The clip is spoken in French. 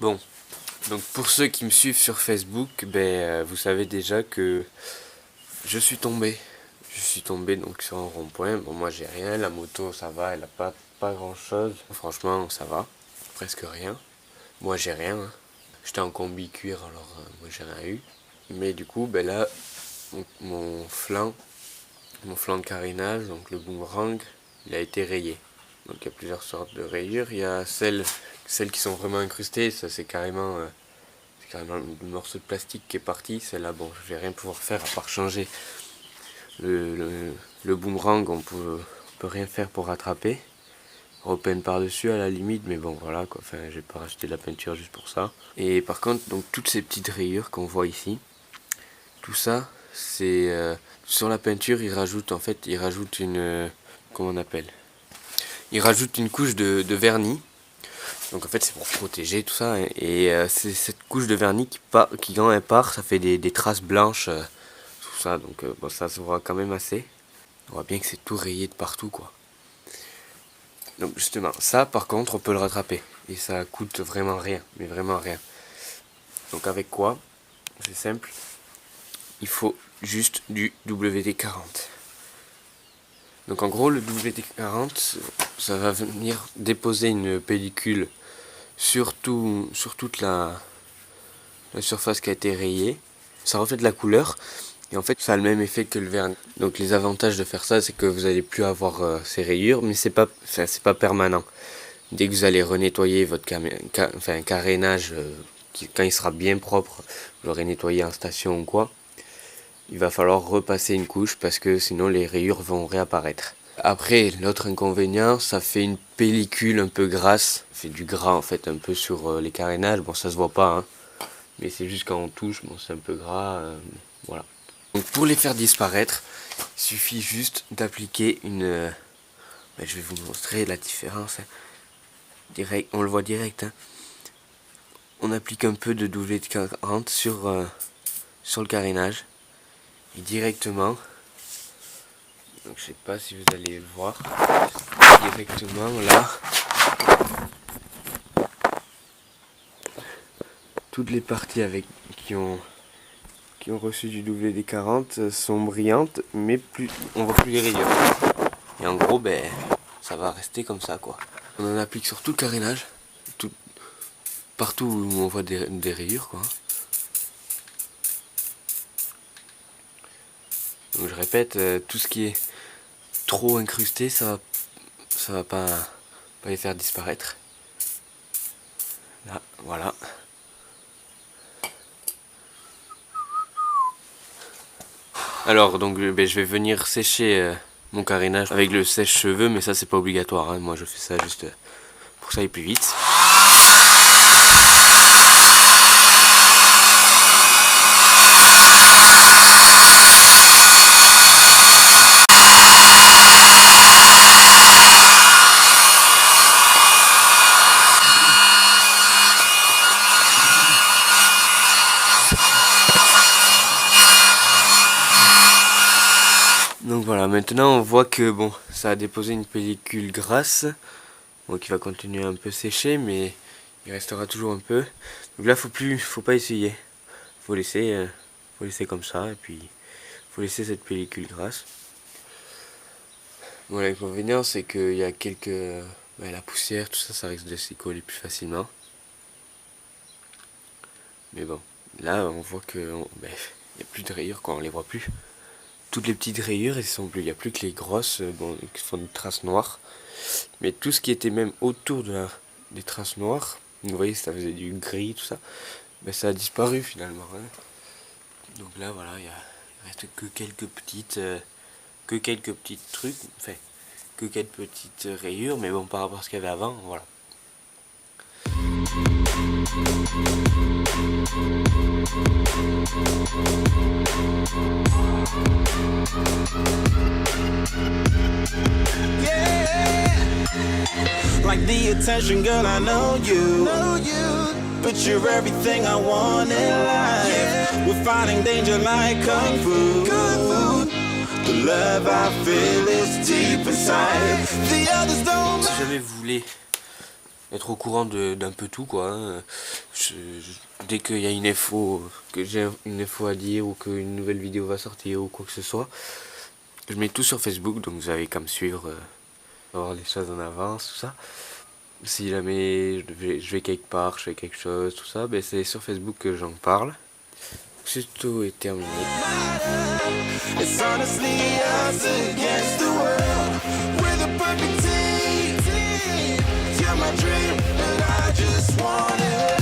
Bon, donc pour ceux qui me suivent sur Facebook, vous savez déjà que je suis tombé. Je suis tombé donc sur un rond-point. Bon, moi j'ai rien, la moto ça va, elle a pas grand chose. Franchement, ça va, presque rien. Moi j'ai rien. Hein. J'étais en combi cuir, alors moi j'ai rien eu. Mais du coup, là, mon flanc de carénage, donc le boomerang, il a été rayé. Donc il y a plusieurs sortes de rayures. Il y a celles qui sont vraiment incrustées, ça c'est carrément le morceau de plastique qui est parti. Celle-là, bon, je vais rien pouvoir faire à part changer le boomerang. On peut rien faire pour rattraper. Repeindre par-dessus à la limite, mais bon voilà quoi. Enfin, j'ai pas racheté de la peinture juste pour ça. Et par contre, donc toutes ces petites rayures qu'on voit ici, tout ça, c'est sur la peinture, il rajoute une comment on appelle? Il rajoute une couche de vernis. Donc en fait c'est pour protéger tout ça. Et c'est cette couche de vernis qui quand elle part, ça fait des traces blanches. Tout ça. Donc bon, ça se voit quand même assez. On voit bien que c'est tout rayé de partout quoi. Donc justement, ça par contre on peut le rattraper. Et ça coûte vraiment rien. Mais vraiment rien. Donc avec quoi? C'est simple. Il faut juste du WD-40. Donc en gros le WD-40, ça va venir déposer une pellicule sur toute la surface qui a été rayée. Ça reflète la couleur et en fait ça a le même effet que le vernis. Donc les avantages de faire ça, c'est que vous n'allez plus avoir ces rayures, mais c'est pas permanent. Dès que vous allez renettoyer votre carénage, quand il sera bien propre, vous l'aurez nettoyé en station ou quoi, il va falloir repasser une couche parce que sinon les rayures vont réapparaître. Après, l'autre inconvénient, ça fait une pellicule un peu grasse. Ça fait du gras en fait un peu sur les carénages. Bon, ça se voit pas, hein. Mais c'est juste quand on touche, bon, c'est un peu gras. Voilà. Donc pour les faire disparaître, il suffit juste d'appliquer une... je vais vous montrer la différence. Hein. Direct, on le voit direct. Hein. On applique un peu de WD-40 sur le carénage. Et directement, donc je sais pas si vous allez le voir, directement là, toutes les parties qui ont reçu du WD-40 sont brillantes, mais on voit plus les rayures. Et en gros, ça va rester comme ça quoi. On en applique sur tout le carénage, partout où on voit des rayures quoi. Donc je répète, tout ce qui est trop incrusté, ça va pas les faire disparaître. Là, voilà. Alors donc je vais venir sécher mon carénage avec le sèche-cheveux, mais ça c'est pas obligatoire, hein. Moi je fais ça juste pour que ça aille plus vite. Donc voilà, maintenant on voit que bon, ça a déposé une pellicule grasse, donc qui va continuer à un peu sécher, mais il restera toujours un peu. Donc là faut pas essayer, faut laisser comme ça, et puis faut laisser cette pellicule grasse. Bon, l'inconvénient c'est qu'il y a la poussière, tout ça risque de s'y coller plus facilement. Mais bon, là on voit que il n'y a plus de rayures quoi, on les voit plus. Toutes les petites rayures, elles sont plus. Il n'y a plus que les grosses qui font des traces noires. Mais tout ce qui était même autour des traces noires, vous voyez, ça faisait du gris, tout ça, ça a disparu finalement. Hein. Donc là, voilà, il reste que quelques petites trucs, enfin, que quelques petites rayures, mais bon, par rapport à ce qu'il y avait avant, voilà. Yeah, like the attention, girl, I know you. But you're everything I want in life. Yeah. We're fighting danger like kung fu. The love I feel is deep inside. The others don't. Si jamais vous voulez être au courant d'un peu tout, quoi. Hein. Dès qu'il y a une info, que j'ai une info à dire ou qu'une nouvelle vidéo va sortir ou quoi que ce soit, je mets tout sur Facebook, donc vous avez qu'à me suivre, voir les choses en avance, tout ça. Si jamais je vais quelque part, je fais quelque chose, tout ça, ben c'est sur Facebook que j'en parle. C'est tout est terminé. It's honestly us against the world. We're the perfect team. You're my dream, and I just want it.